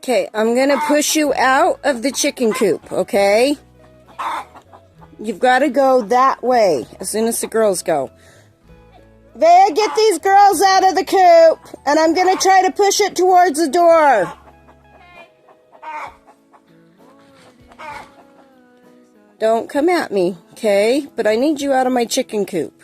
Okay, I'm gonna push you out of the chicken coop, okay? You've got to go that way as soon as the girls go. Vea, get these girls out of the coop, and I'm gonna try to push it towards the door. Don't come at me, okay? But I need you out of my chicken coop.